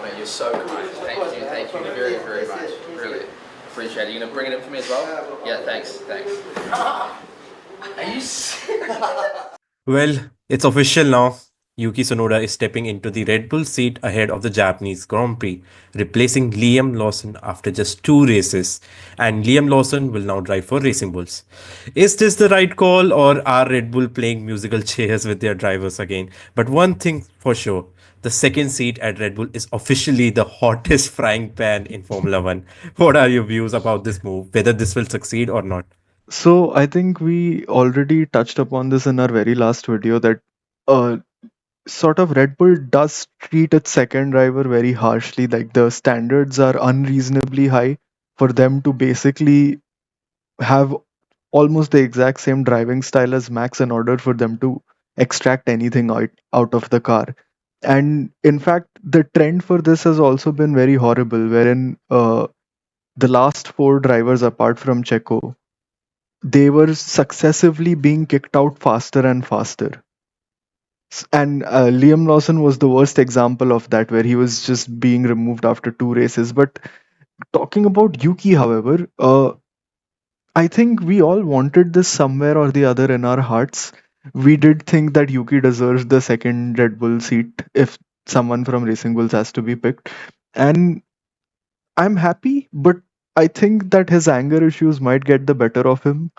mate, you're so kind. Thank you very, very much. Really appreciate it. You gonna bring it in for me as well? Yeah, thanks. Are you serious? Well, it's official now. Yuki Tsunoda is stepping into the Red Bull seat ahead of the Japanese Grand Prix, replacing Liam Lawson after just two races. And Liam Lawson will now drive for Racing Bulls. Is this the right call, or are Red Bull playing musical chairs with their drivers again? But one thing for sure, the second seat at Red Bull is officially the hottest frying pan in Formula One. What are your views about this move, whether this will succeed or not? So I think we already touched upon this in our very last video that uh, sort of Red Bull does treat its second driver very harshly. Like the standards are unreasonably high for them to basically have almost the exact same driving style as Max in order for them to extract anything out of the car. And in fact, the trend for this has also been very horrible, wherein the last four drivers, apart from Checo, they were successively being kicked out faster and faster. And Liam Lawson was the worst example of that, where he was just being removed after two races. But talking about Yuki, however, I think we all wanted this somewhere or the other in our hearts. We did think that Yuki deserves the second Red Bull seat if someone from Racing Bulls has to be picked. And I'm happy, but I think that his anger issues might get the better of him.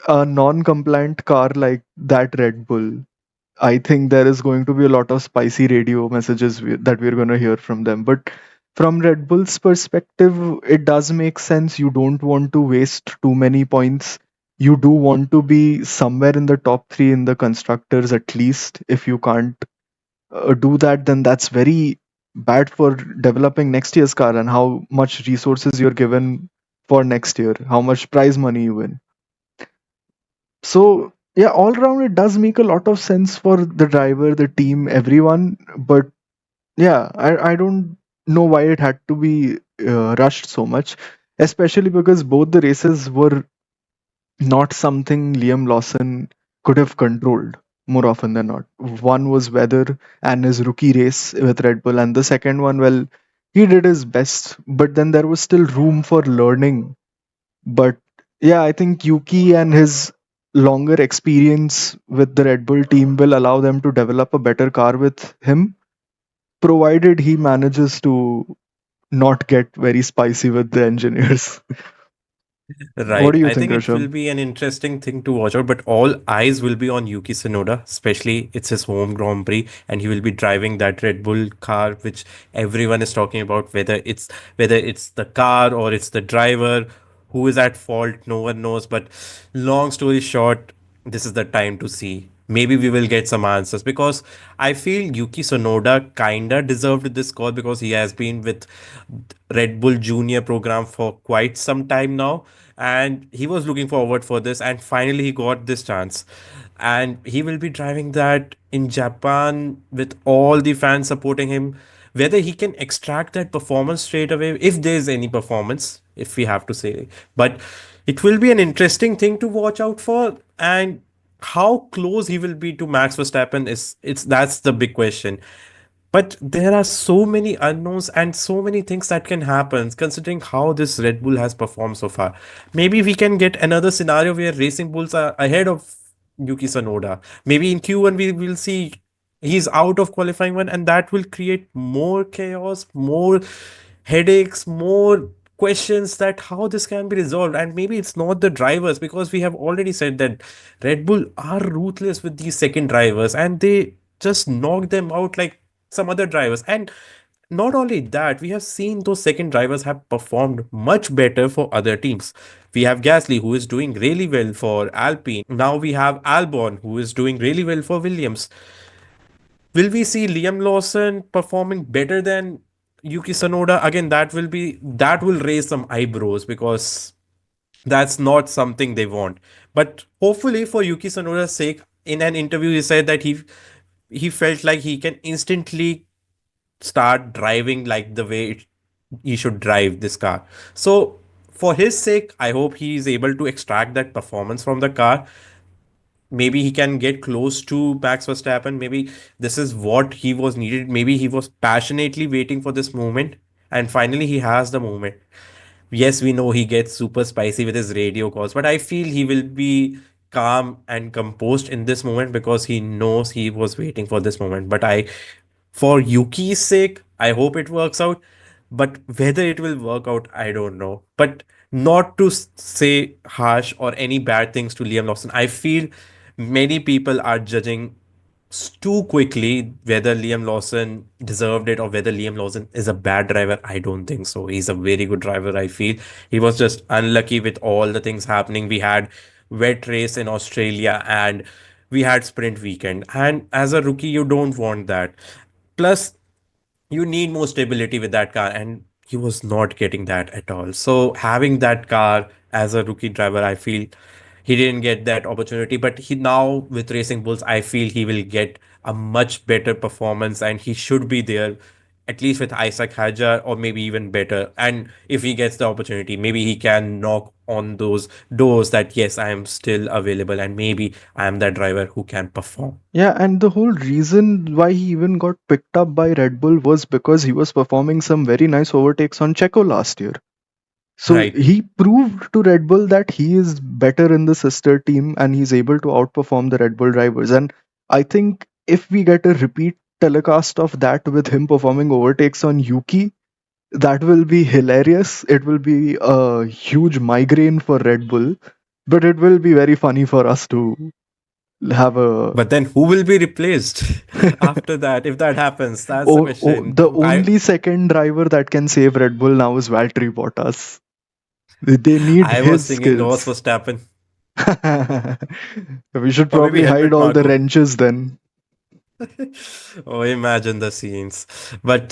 A non-compliant car like that Red Bull, I think there is going to be a lot of spicy radio messages that we're going to hear from them. But from Red Bull's perspective, it does make sense. You don't want to waste too many points. You do want to be somewhere in the top three in the constructors at least. If you can't do that, then that's very bad for developing next year's car and how much resources you're given for next year, how much prize money you win. So yeah, all around it does make a lot of sense for the driver, the team, everyone. But yeah, I don't know why it had to be rushed so much, especially because both the races were not something Liam Lawson could have controlled more often than not. One was weather and his rookie race with Red Bull, and the second one, well, he did his best, but then there was still room for learning. But yeah, I think Yuki and his longer experience with the Red Bull team will allow them to develop a better car with him, provided he manages to not get very spicy with the engineers. What Right. do you I think, think it will Rishabh? be an interesting thing to watch out, but all eyes will be on Yuki Tsunoda, especially it's his home Grand Prix, and he will be driving that Red Bull car, which everyone is talking about, whether it's the car or it's the driver, who is at fault, no one knows. But long story short, this is the time to see. Maybe we will get some answers because I feel Yuki Tsunoda kinda deserved this call because he has been with Red Bull Junior program for quite some time now, and he was looking forward for this, and finally he got this chance, and he will be driving that in Japan with all the fans supporting him. Whether he can extract that performance straight away, if there is any performance, if we have to say, but it will be an interesting thing to watch out for. And how close he will be to Max Verstappen is it's that's the big question. But there are so many unknowns and so many things that can happen considering how this Red Bull has performed so far. Maybe we can get another scenario where Racing Bulls are ahead of Yuki Tsunoda. Maybe in Q1 we will see he's out of qualifying one, and that will create more chaos, more headaches, more questions that how this can be resolved. And maybe it's not the drivers, because we have already said that Red Bull are ruthless with these second drivers and they just knock them out like some other drivers. And not only that, we have seen those second drivers have performed much better for other teams. We have Gasly, who is doing really well for Alpine. Now we have Albon, who is doing really well for Williams. Will we see Liam Lawson performing better than Yuki Tsunoda? Again, that will raise some eyebrows because that's not something they want. But hopefully, for Yuki Tsunoda's sake, in an interview, he said that he felt like he can instantly start driving like the way he should drive this car. So, for his sake, I hope he is able to extract that performance from the car. maybe he can get close to Max Verstappen. Maybe this is what he was needed. Maybe he was passionately waiting for this moment, and finally he has the moment. Yes, we know he gets super spicy with his radio calls, but I feel he will be calm and composed in this moment because he knows he was waiting for this moment. But for Yuki's sake, I hope it works out. But whether it will work out, I don't know. But not to say harsh or any bad things to Liam Lawson, I feel many people are judging too quickly whether Liam Lawson deserved it or whether Liam Lawson is a bad driver. I don't think so. He's a very good driver, I feel. He was just unlucky with all the things happening. We had wet race in Australia and we had sprint weekend. And as a rookie, you don't want that. Plus, you need more stability with that car, and he was not getting that at all. So having that car as a rookie driver, I feel he didn't get that opportunity. But he now with Racing Bulls, I feel he will get a much better performance, and he should be there at least with Isaac Hajar or maybe even better. And if he gets the opportunity, maybe he can knock on those doors that yes, I am still available and maybe I am that driver who can perform. Yeah, and the whole reason why he even got picked up by Red Bull was because he was performing some very nice overtakes on Checo last year. So Right. he proved to Red Bull that he is better in the sister team and he's able to outperform the Red Bull drivers. And I think if we get a repeat telecast of that with him performing overtakes on Yuki, that will be hilarious. It will be a huge migraine for Red Bull, but it will be very funny for us to have a. But then who will be replaced after that if that happens? That's the The question. only second driver that can save Red Bull now is Valtteri Bottas. They need I was his thinking Ross skills. Verstappen We should or maybe probably hide Helmut all the Marko. wrenches then. Oh, imagine the scenes. But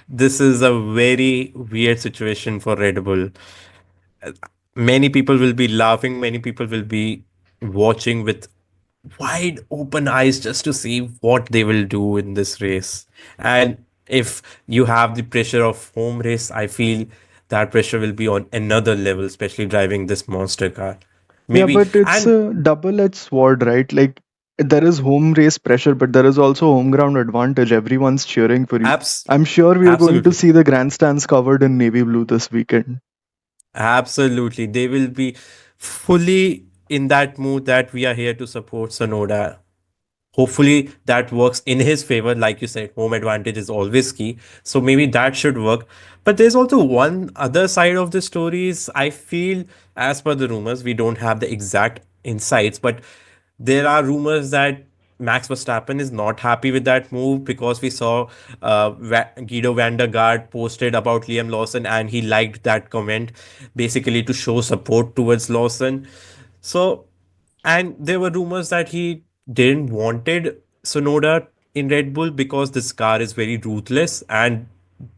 this is a very weird situation for Red Bull. Many people will be laughing, many people will be watching with wide open eyes just to see what they will do in this race. And if you have the pressure of home race, I feel that pressure will be on another level, especially driving this monster car. Yeah, Maybe, but it's and a double-edged sword, right? Like there is home race pressure, but there is also home ground advantage. Everyone's cheering for you. abs I'm sure we are going to absolutely. see the grandstands covered in navy blue this weekend. Absolutely. They will be fully in that mood that we are here to support Sonoda. Hopefully that works in his favor. Like you said, home advantage is always key. So maybe that should work. But there's also one other side of the stories. I feel, as per the rumors, we don't have the exact insights, but there are rumors that Max Verstappen is not happy with that move because we saw Guido van der Gaard posted about Liam Lawson and he liked that comment basically to show support towards Lawson. So, and there were rumors that he didn't wanted Sonoda in Red Bull because this car is very ruthless and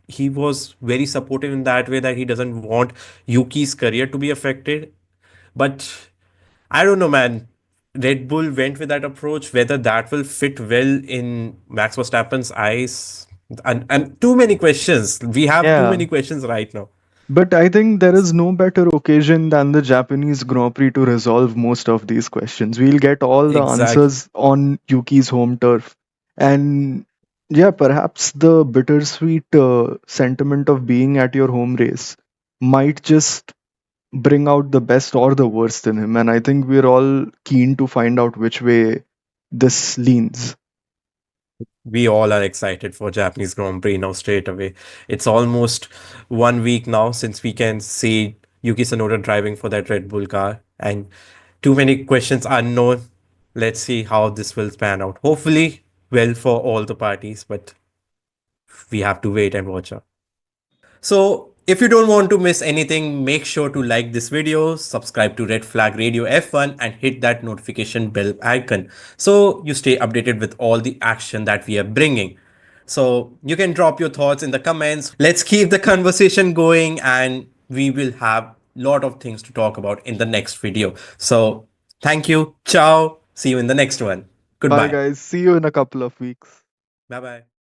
he was very supportive in that way that he doesn't want Yuki's career to be affected. But I don't know, man. Red Bull went with that approach. Whether that will fit well in Max Verstappen's eyes, and too many questions. We have too Yeah. many questions right now. But I think there is no better occasion than the Japanese Grand Prix to resolve most of these questions. We'll get all the Exactly. answers on Yuki's home turf. And yeah, perhaps the bittersweet sentiment of being at your home race might just bring out the best or the worst in him. And I think we're all keen to find out which way this leans. We all are excited for Japanese Grand Prix now straight away. It's almost 1 week now since we can see Yuki Tsunoda driving for that Red Bull car, and too many questions unknown. Let's see how this will pan out. Hopefully, well for all the parties, but we have to wait and watch out. So, if you don't want to miss anything, make sure to like this video, subscribe to Red Flag Radio F1, and hit that notification bell icon so you stay updated with all the action that we are bringing. So, you can drop your thoughts in the comments. Let's keep the conversation going, and we will have a lot of things to talk about in the next video. So, thank you. Ciao. See you in the next one. Bye, Goodbye. guys. See you in a couple of weeks. Bye bye.